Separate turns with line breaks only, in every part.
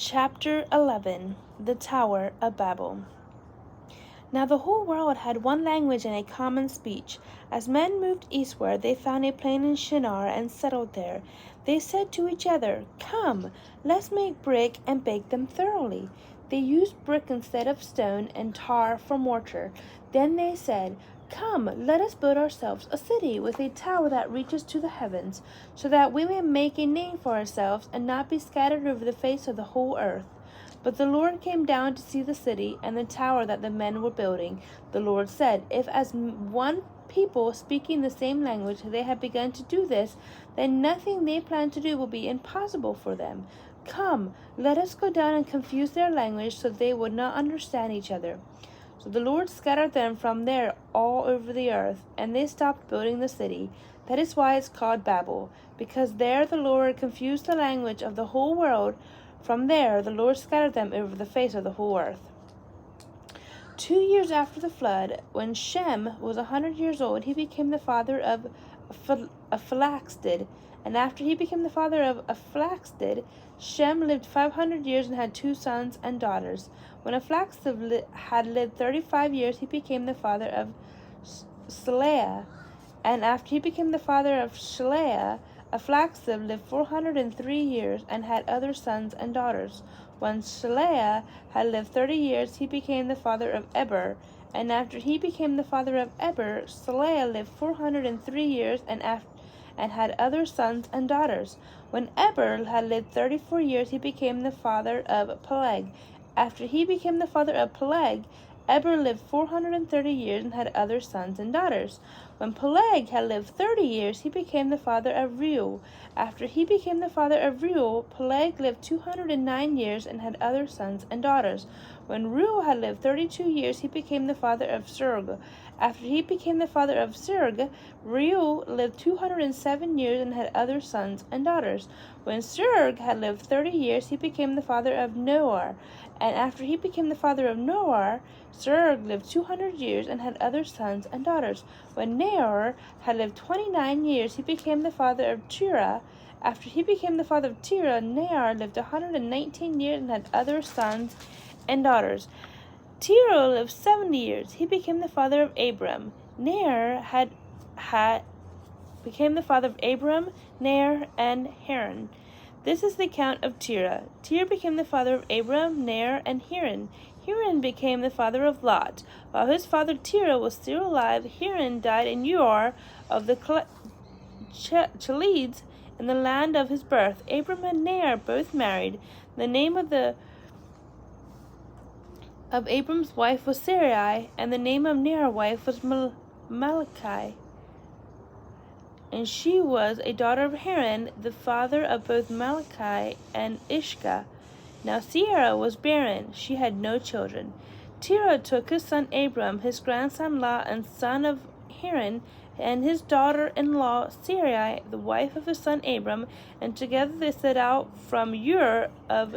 Chapter 11 The Tower of Babel. Now the whole world had one language and a common speech. As men moved eastward, they found a plain in Shinar and settled there. They said to each other, "Come, let's make brick and bake them thoroughly." They used brick instead of stone and tar for mortar. Then they said, "Come, let us build ourselves a city with a tower that reaches to the heavens, so that we may make a name for ourselves and not be scattered over the face of the whole earth." But the Lord came down to see the city and the tower that the men were building. The Lord said, "If as one people speaking the same language they have begun to do this, then nothing they plan to do will be impossible for them. Come, let us go down and confuse their language so they would not understand each other." So the Lord scattered them from there all over the earth, and they stopped building the city. That is why it's called Babel, because there the Lord confused the language of the whole world. From there the Lord scattered them over the face of the whole earth. 2 years after the flood, when Shem was 100 years old, he became the father of Aphalaksid. And after he became the father of Aphalaksid, Shem lived 500 years and had 2 sons and daughters. When Aphalaksid had lived 35 years, he became the father of Saleah. And after he became the father of Saleah, Aphalaksid lived 403 years and had other sons and daughters. When Saleah had lived 30 years, he became the father of Eber. And after he became the father of Eber, Saleah lived 403 years and had other sons and daughters. When Eber had lived 34 years, he became the father of Peleg. After he became the father of Peleg, Eber lived 430 years and had other sons and daughters. When Peleg had lived 30 years, he became the father of Reuel. After he became the father of Reuel, Peleg lived 209 years and had other sons and daughters. When Reuel had lived 32 years, he became the father of Serug. After he became the father of Serug, Reuel lived 207 years and had other sons and daughters. When Serug had lived 30 years, he became the father of Noah. And after he became the father of Noah, Serug lived 200 years and had other sons and daughters. When Nahor had lived 29 years, he became the father of Terah. After he became the father of Terah, Nahor lived 119 years and had other sons and daughters. Terah lived 70 years. He became the father of Abram. Nahor became the father of Abram, Nahor, and Haran. This is the account of Terah. Terah became the father of Abram, Nahor, and Haran. Haran became the father of Lot. While his father Terah was still alive, Haran died in Ur of the Chaldeans in the land of his birth. Abram and Nahor both married. The name of Abram's wife was Sarai, and the name of Nahor's wife was Malachi. And she was a daughter of Haran, the father of both Malachi and Ishka. Now Sarah was barren; she had no children. Terah took his son Abram, his grandson Lot, and son of Haran, and his daughter-in-law Sarai, the wife of his son Abram, and together they set out from Ur of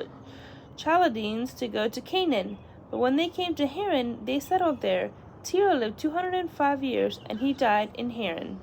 Chaldeans to go to Canaan. But when they came to Haran, they settled there. Terah lived 205 years, and he died in Haran.